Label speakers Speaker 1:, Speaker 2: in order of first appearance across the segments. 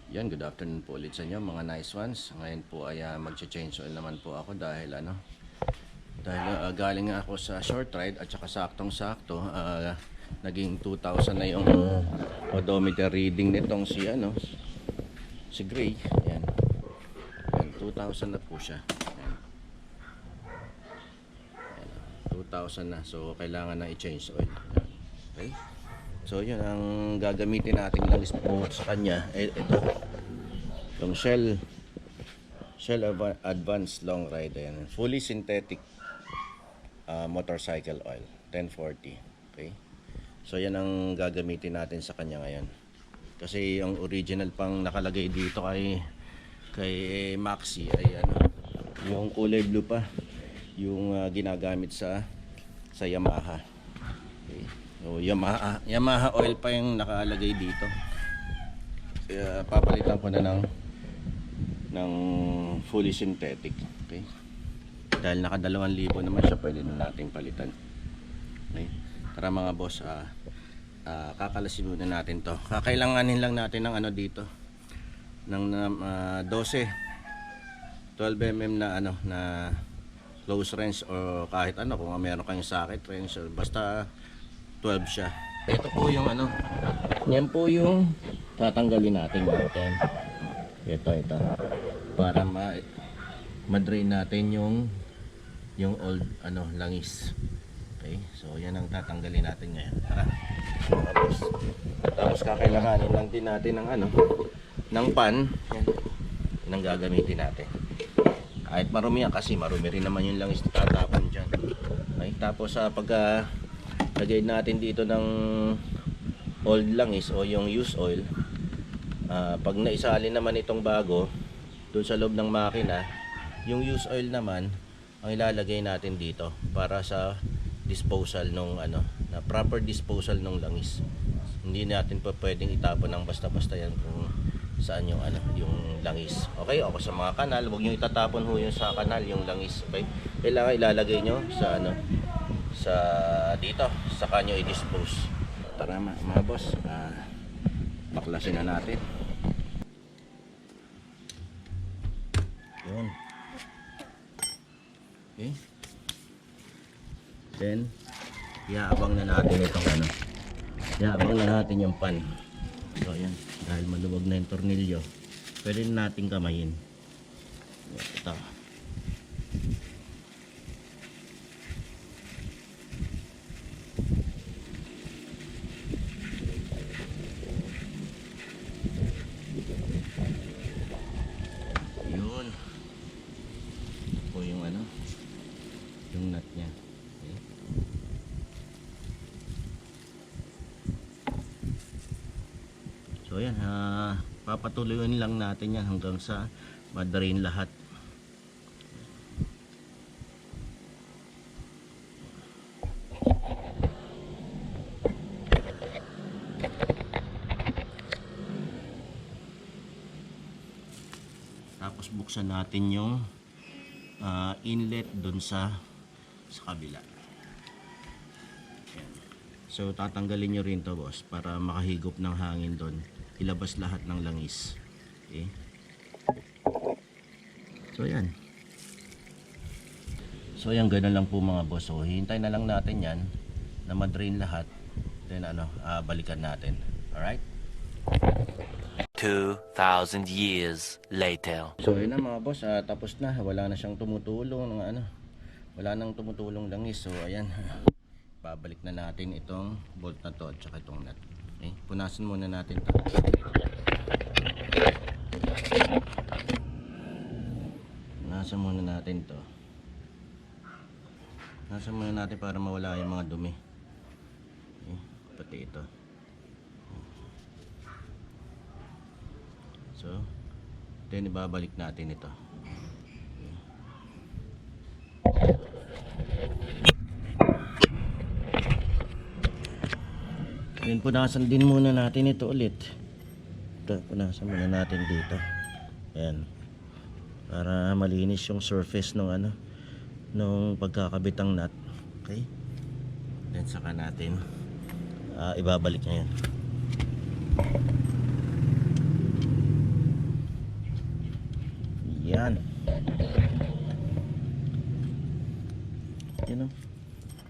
Speaker 1: Yan, good afternoon po ulit sa inyo mga nice ones. Ngayon po ay mag-change oil naman po ako dahil galing nga ako sa short ride at saka saktong-sakto naging 2,000 na yung odometer reading nitong si Gray. Yan. Yan, 2,000 na po siya. Yan. Yan, 2,000 na. So kailangan na i-change oil. Yan. Okay? So yun ang gagamitin natin lang po sa kanya. Ito yung Shell Advanced Long Ride. Ayan. Fully synthetic motorcycle oil 1040. Okay, so yan ang gagamitin natin sa kanya ngayon kasi yung original pang nakalagay dito kay Maxi ay yung kulay blue pa yung ginagamit sa Yamaha. Okay. So Yamaha oil pa yung nakalagay dito. Kaya papalitan ko na ng fully synthetic. Okay, dahil naka 2,000 naman siya, pwede na natin palitan. Okay, tara mga boss, kakalasin muna natin to. Kakailanganin lang natin ng dito ng 12 mm na close range o kahit kung meron kayong socket range, basta 12 siya. Ito po yung yan po yung tatanggalin natin natin. Ito para ma-drain natin yung old langis. Okay, so yan ang tatanggalin natin ngayon. Tara. Tapos kakailanganin lang din natin ng pan. Yan ang gagamitin natin. Kahit marumi kasi marumi rin naman yung langis na tatapon dyan. Okay, tapos pagka lagay natin dito ng old langis o yung used oil, pag naisalin naman itong bago doon sa loob ng makina, yung used oil naman ang ilalagay natin dito para sa disposal na proper disposal ng langis. Hindi natin pa pwedeng itapon ng basta-basta yan kung saan yung yung langis. Okay, o sa mga kanal, huwag niyo itatapon yung sa kanal yung langis. Okay? Kailangan ilalagay nyo sa dito, saka nyo i-dispose. Tara mga boss, baklasin na natin. Yun. Okay, then iaabang na natin itong iaabang na natin yung pan. So yan, dahil maluwag na yung tornilyo, pwede na natin kamayin. Ito. Yung nut niya. Okay. So yan, papatuloyin lang natin yan hanggang sa ma-drain lahat. Tapos buksan natin yung inlet dun sa kabila. Ayan. So tatanggalin nyo rin to boss para makahigop ng hangin doon, ilabas lahat ng langis. Okay, so yan ganun lang po mga boss. So hintay na lang natin yan na ma-drain lahat, then balikan natin. Alright,
Speaker 2: 2,000 years later.
Speaker 1: so yun na mga boss, tapos na, wala na siyang tumutulong wala nang tumutulong langis. So ayan, babalik na natin itong bolt na to at saka itong nut. Okay, punasan muna natin to. Punasan muna natin to. Punasan muna natin para mawala yung mga dumi. Okay, pati ito. So then ibabalik natin ito. Then punasan din muna natin ito ulit. Ito, punasan muna natin dito. Ayan. Para malinis yung surface ng nung pagkakabit ng nut. Okay? Then saka natin ibabalik ngayon. Yan. Yan o.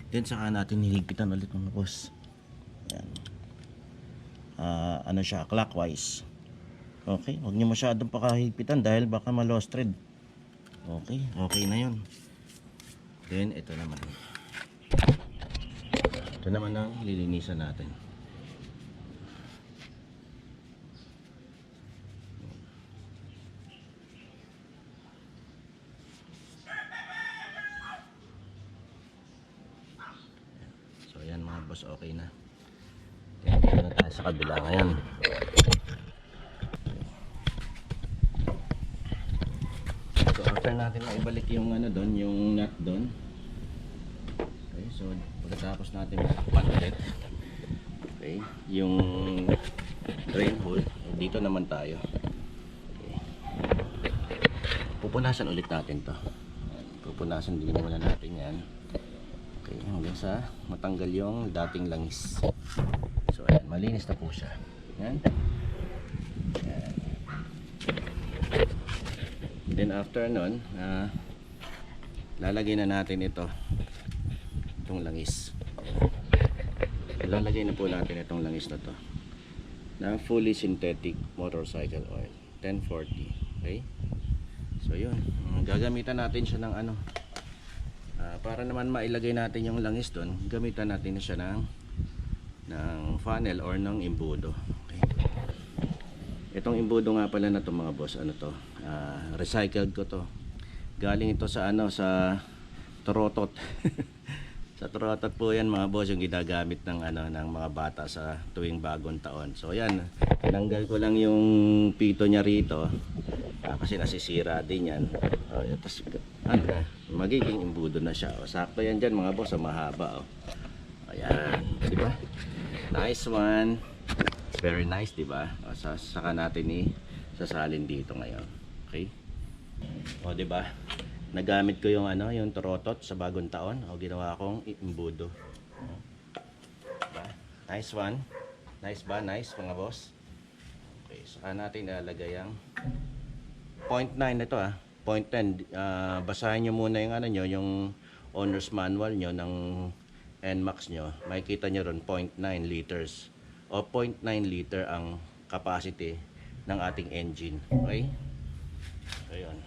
Speaker 1: Then saka natin hihigpitan ulit mga boss. Yan. Ano siya, clockwise. Okay, huwag niyo masyadong pakahigpitan dahil baka ma-lost thread. Okay, okay na yun. Then ito naman. Ito naman ang lilinisan natin. So yan mga boss, okay na. Then dito na tayo sa kabila ngayon. So after natin maibalik yung ano doon, yung nut doon. Okay, so pagkatapos natin matakpan ulit. Okay, yung drain hole, dito naman tayo. Okay. Pupunasan ulit natin to. Pupunasan din muna natin yan. Okay, hanggang sa matanggal yung dating langis. So ayan, malinis na po siya. Yan. Yan. Then after nun, lalagay na natin itong langis. Lalagay na po natin itong langis na to na fully synthetic motorcycle oil 1040. Okay, so yun, gagamitan natin siya ng ano, para naman mailagay natin yung langis doon, gamitan natin na siya ng funnel or ng imbudo. Okay, itong imbudo nga pala na to mga boss, ano to, recycled ko to, galing ito sa ano, sa Torotot. Sa Torotot po yan mga boss, yung ginagamit ng ano, ng mga bata sa tuwing bagong taon. So yan, tinanggal ko lang yung pito niya rito, kasi nasisira din yan. Tapos magiging imbudo na siya. Sakto yan dyan mga boss, mahaba. Ayan, di ba? Nice one. Very nice, di ba? Saka natin sasalin dito ngayon. Okay? O di ba? Nagamit ko yung ano, yung Torotot sa bagong taon. O ginawa kong imbudo. Diba? Nice one. Nice ba? Nice mga boss. Okay, saka natin ilalagay ang 0.9 ito 0.10. Basahin nyo muna yung ano nyo, yung owner's manual nyo ng NMAX nyo. Makikita nyo ron 0.9 liters o 0.9 liter ang capacity ng ating engine. Okay? Ayun.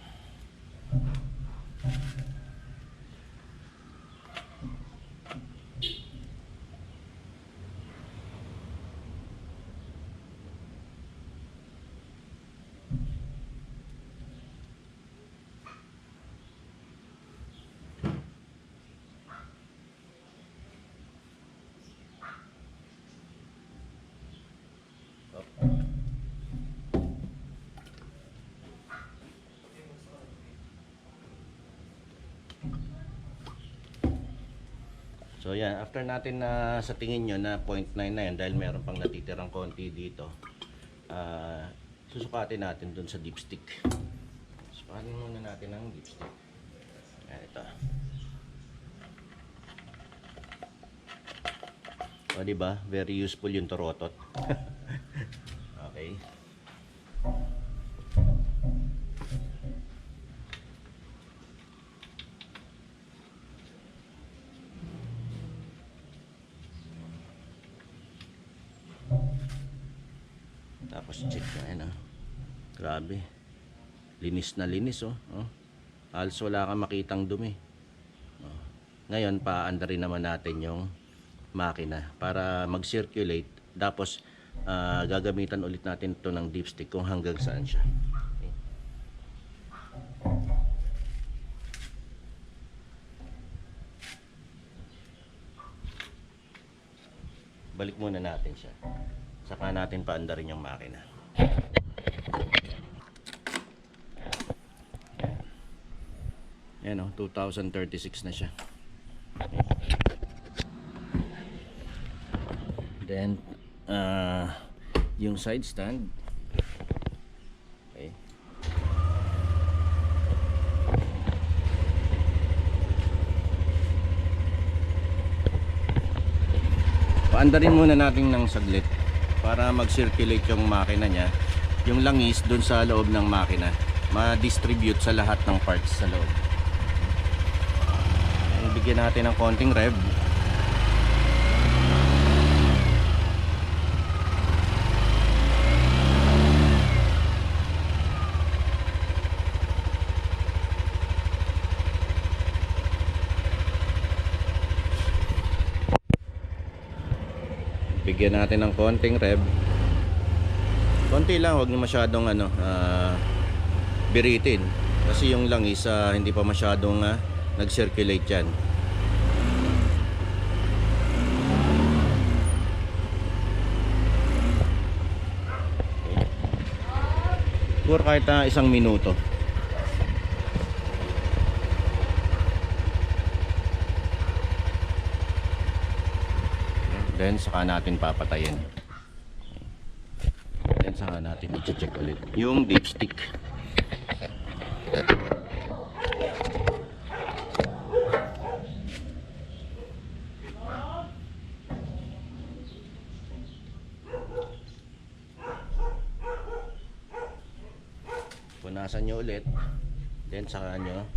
Speaker 1: So yan, after natin na sa tingin nyo na 0.9 na yan, dahil meron pang natitirang konti dito, susukatin natin dun sa dipstick. Susukatin muna natin ang dipstick. Yan, ito. O diba, very useful yung Torotot. Okay. Tapos check na yan grabe, linis na linis halos wala kang makitang dumi. Ngayon paandarin naman natin yung makina para mag-circulate, tapos gagamitan ulit natin ito ng dipstick kung hanggang saan siya. Okay. Balik muna natin siya, saka natin paandarin yung makina. Yan 2036 na siya. Okay. Then yung side stand. Okay. Paandarin muna natin ng saglit para mag-circulate yung makina niya, yung langis dun sa loob ng makina. ma-distribute sa lahat ng parts sa loob. Bigyan natin ng konting rev. Bigyan natin ng konting rev. Konti lang, huwag niyo masyadong biritin. Kasi yung langis hindi pa masyadong nag-circulate yan. Siguro kahit 1 minuto. Then saka natin papatayin. Then saka natin i-check ulit yung dipstick. Punasan nyo ulit. Then saka nyo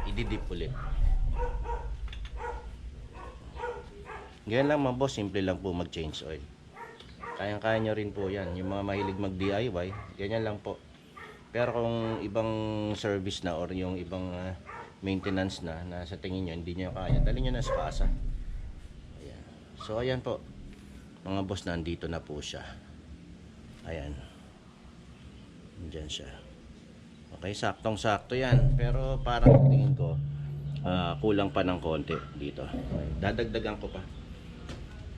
Speaker 1: i-dip ulit. Ganyan lang mga boss, simple lang po mag-change oil. Kayang-kaya nyo rin po yan. Yung mga mahilig mag-DIY, ganyan lang po. Pero kung ibang service na or yung ibang maintenance na sa tingin nyo hindi nyo kaya, dali nyo na sa kasa. Ayan. So ayan po mga boss, nandito na po siya. Ayan, dyan siya. Okay, saktong sakto yan. Pero parang tingin ko kulang pa ng konti dito. Okay, dadagdagan ko pa.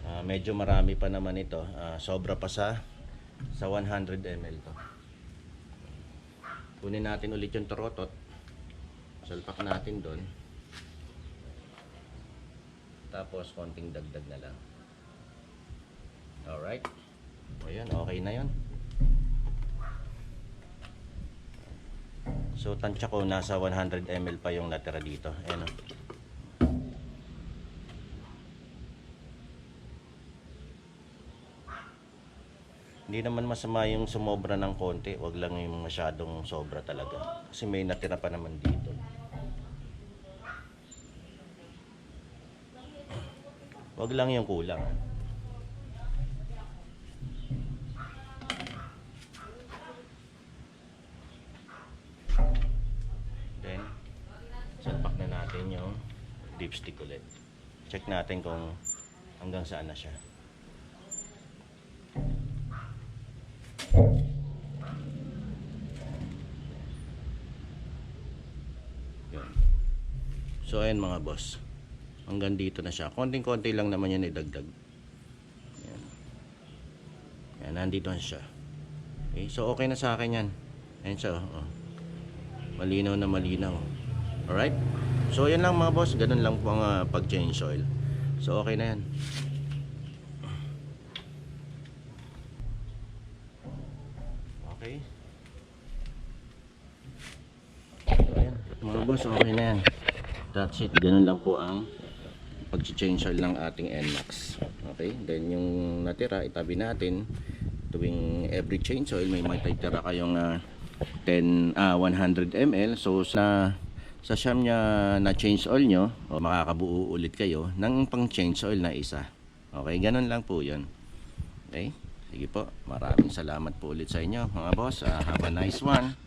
Speaker 1: Medyo marami pa naman ito. Sobra pa sa 100 ml to. Kunin natin ulit yung torotot. Salpak natin doon. Tapos konting dagdag na lang. Alright. O yan, okay na yun. So tansya ko nasa 100 ml pa yung natira dito. Ayan o. Hindi naman masama yung sumobra ng konti. Wag lang yung masyadong sobra talaga. Kasi may natira pa naman dito. Wag lang yung kulang. Then salpak na natin yung dipstick ulit. Check natin kung hanggang saan na siya. Yun. So ayan mga boss, hanggang dito na siya. Konting-konti lang naman yan idagdag. Ayan. Ayan, nandito na siya. Okay, so okay na sa akin yan. Ayan siya. Oh. Malinaw na malinaw. Alright. So yan lang mga boss, ganun lang po ang pag-change oil. So okay na yan. Okay. So ayan, mga boss, okay na yan. That's it. Ganun lang po ang pag-change oil ng ating NMAX. Okay. Then yung natira itabi natin. Tuwing every change oil may matitira kayong 100 ml. So sa siyam niya na change oil nyo, makakabuo ulit kayo ng pang change oil na isa. Okay, ganun lang po yun. Okay, sige po, maraming salamat po ulit sa inyo mga boss. Have a nice one.